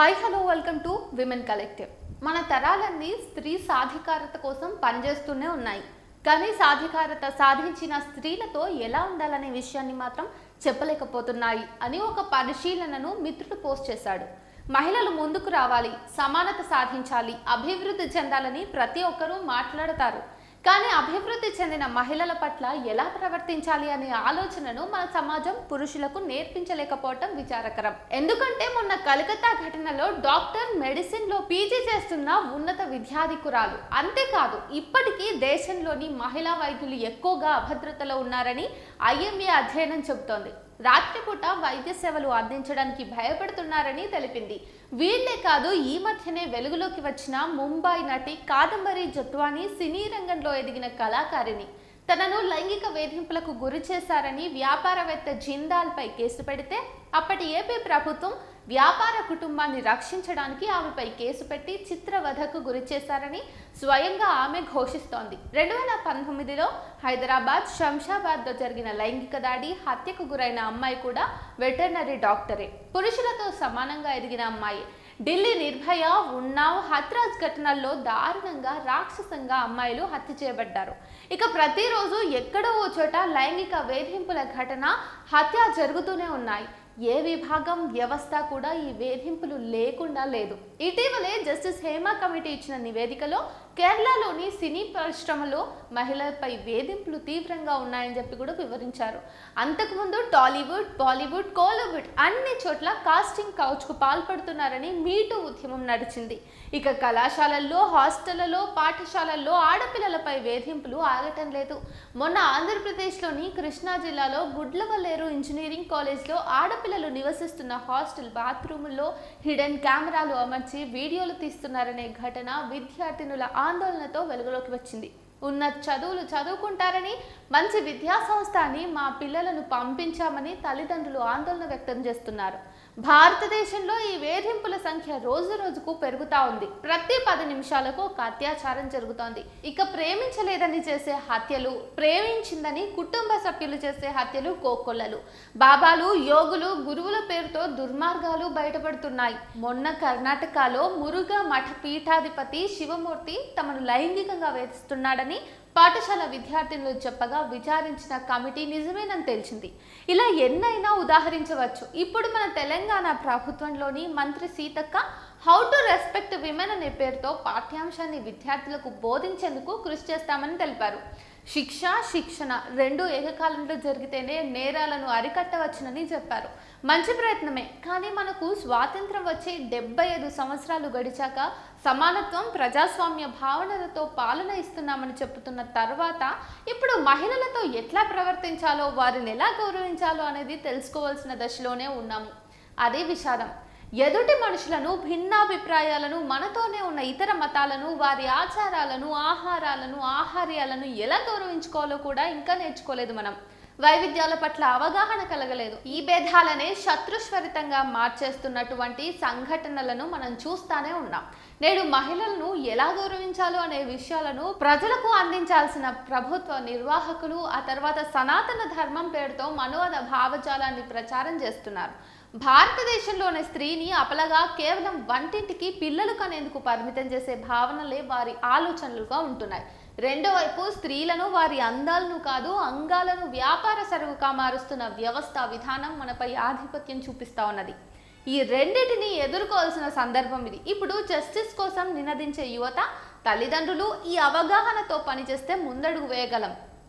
Hi hello welcome to women collective. మన తరాలన్నీ స్త్రీ సాధికారత కోసం పనిచేస్తూనే ఉన్నాయి. కానీ సాధికారత సాధించిన స్త్రీలతో ఎలా ఉండాలనే విషయాన్ని మాత్రం చెప్పలేకపోతున్నాయి అని ఒక పరిశీలనను మిత్రుడు పోస్ట్ చేశాడు. మహిళలు ముందుకు రావాలి, సమానత సాధించాలి, అభివృద్ధి చెందాలని ప్రతి ఒక్కరూ మాట్లాడతారు. కానీ అభివృద్ధి చెందిన మహిళల పట్ల ఎలా ప్రవర్తించాలి అనే ఆలోచనను మన సమాజం పురుషులకు నేర్పించలేకపోవటం విచారకరం. ఎందుకంటే మొన్న కలకత్తా ఘటనలో డాక్టర్ మెడిసిన్లో పీజీ చేస్తున్న ఉన్నత విద్యాధికురాలు. అంతేకాదు, ఇప్పటికీ దేశంలోని మహిళా వైద్యులు ఎక్కువగా అభద్రతలో ఉన్నారని ఐఎంఏ అధ్యయనం చెబుతోంది. రాత్రిపూట వైద్య సేవలు అందించడానికి భయపడుతున్నారని తెలిపింది. వీళ్లే కాదు, ఈ మధ్యనే వెలుగులోకి వచ్చిన ముంబై నటి కాదంబరి జత్వాని సినీ రంగంలో ఎదిగిన కళాకారిణి. తనను లైంగిక వేధింపులకు గురి చేశారని వ్యాపారవేత్త జిందాల్పై కేసు పెడితే అప్పటి ఏపీ ప్రభుత్వం వ్యాపార కుటుంబాన్ని రక్షించడానికి ఆమెపై కేసు పెట్టి చిత్రవధకు గురి చేశారని స్వయంగా ఆమె ఘోషిస్తోంది. 2019లో హైదరాబాద్ శంషాబాద్లో జరిగిన లైంగిక దాడి, హత్యకు గురైన అమ్మాయి కూడా వెటర్నరీ డాక్టరే, పురుషులతో సమానంగా ఎదిగిన అమ్మాయి. ఢిల్లీ నిర్భయ, ఉన్నావ్, హత్రాజ్ ఘటనల్లో దారుణంగా రాక్షసంగా అమ్మాయిలు హత్య చేయబడ్డారు. ఇక ప్రతిరోజు ఎక్కడో ఓ చోట లైంగిక వేధింపుల ఘటన, హత్య జరుగుతూనే ఉన్నాయి. ఏ విభాగం, వ్యవస్థ కూడా ఈ వేధింపులు లేకుండా లేదు. ఇటీవలే జస్టిస్ హేమా కమిటీ ఇచ్చిన నివేదికలో కేరళలోని సినీ పరిశ్రమలో మహిళలపై వేధింపులు తీవ్రంగా ఉన్నాయని చెప్పి కూడా వివరించారు. అంతకుముందు టాలీవుడ్, బాలీవుడ్, కోలీవుడ్ అన్ని చోట్ల కాస్టింగ్ కౌచ్కు పాల్పడుతున్నారని మీటూ ఉద్యమం నడిచింది. ఇక కళాశాలల్లో, హాస్టళ్లలో, పాఠశాలల్లో ఆడపిల్లలపై వేధింపులు ఆగటం లేదు. మొన్న ఆంధ్రప్రదేశ్లోని కృష్ణా జిల్లాలో గుడ్లవల్లేరు ఇంజనీరింగ్ కాలేజ్లో ఆడపిల్లలు నివసిస్తున్న హాస్టల్ బాత్రూముల్లో హిడెన్ కెమెరాలు అమర్చి వీడియోలు తీస్తున్నారనే ఘటన విద్యార్థినుల ఆందోళనతో వెలుగులోకి వచ్చింది. ఉన్నత చదువులు చదువుకుంటారని, మంచి విద్యా సంస్థ అని మా పిల్లలను పంపించామని తల్లిదండ్రులు ఆందోళన వ్యక్తం చేస్తున్నారు. భారతదేశంలో ఈ వేధింపుల సంఖ్య రోజు రోజుకు పెరుగుతా ఉంది. ప్రతి 10 నిమిషాలకు ఒక అత్యాచారం జరుగుతోంది. ఇక ప్రేమించలేదని చేసే హత్యలు, ప్రేమించిందని కుటుంబ సభ్యులు చేసే హత్యలు కోకొల్లలు. బాబాలు, యోగులు, గురువుల పేరుతో దుర్మార్గాలు బయటపడుతున్నాయి. మొన్న కర్ణాటకలో మురుగా మఠ పీఠాధిపతి శివమూర్తి తమను లైంగికంగా వేధిస్తున్నాడని పాఠశాల విద్యార్థినులు చెప్పగా విచారించిన కమిటీ నిజమేనని తెలిసింది. ఇలా ఎన్నైనా ఉదాహరించవచ్చు. ఇప్పుడు మన తెలంగాణ ప్రభుత్వంలోని మంత్రి Seethakka how to respect women అనే పేరుతో పాఠ్యాంశాన్ని విద్యార్థులకు బోధించేందుకు కృషి చేస్తామని తెలిపారు. శిక్ష, శిక్షణ రెండూ ఏకకాలంలో జరిగితేనే నేరాలను అరికట్టవచ్చునని చెప్పారు. మంచి ప్రయత్నమే, కానీ మనకు స్వాతంత్రం వచ్చి 75 సంవత్సరాలు గడిచాక సమానత్వం, ప్రజాస్వామ్య భావనలతో పాలన ఇస్తున్నామని చెబుతున్న తర్వాత ఇప్పుడు మహిళలతో ఎట్లా ప్రవర్తించాలో, వారిని ఎలా గౌరవించాలో అనేది తెలుసుకోవాల్సిన దశలోనే ఉన్నాము. అదే విషాదం. ఎదుటి మనుషులను, భిన్నాభిప్రాయాలను, మనతోనే ఉన్న ఇతర మతాలను, వారి ఆచారాలను, ఆహారాలను, ఆహార్యాలను ఎలా గౌరవించుకోవాలో కూడా ఇంకా నేర్చుకోలేదు మనం. వైవిధ్యాల పట్ల అవగాహన కలగలేదు. ఈ భేదాలనే శత్రుస్వరితంగా మార్చేస్తున్నటువంటి సంఘటనలను మనం చూస్తానే ఉన్నాం. నేడు మహిళలను ఎలా గౌరవించాలో అనే విషయాలను ప్రజలకు అందించాల్సిన ప్రభుత్వ నిర్వాహకులు ఆ తర్వాత సనాతన ధర్మం పేరుతో మనోద భావజాలాన్ని ప్రచారం చేస్తున్నారు. భారతదేశంలోని స్త్రీని అపలగా కేవలం వంటింటికి పిల్లలు కనేందుకు పరిమితం చేసే భావనలే వారి ఆలోచనలుగా ఉంటున్నాయి. రెండో వైపు స్త్రీలను, వారి అందాలను కాదు అంగాలను వ్యాపార సరుకుగా మారుస్తున్న వ్యవస్థ విధానం మనపై ఆధిపత్యం చూపిస్తా ఉన్నది. ఈ రెండింటిని ఎదుర్కోవాల్సిన సందర్భం ఇది. ఇప్పుడు జస్టిస్ కోసం నినదించే యువత, తల్లిదండ్రులు ఈ అవగాహనతో పనిచేస్తే ముందడుగు వేయగలం.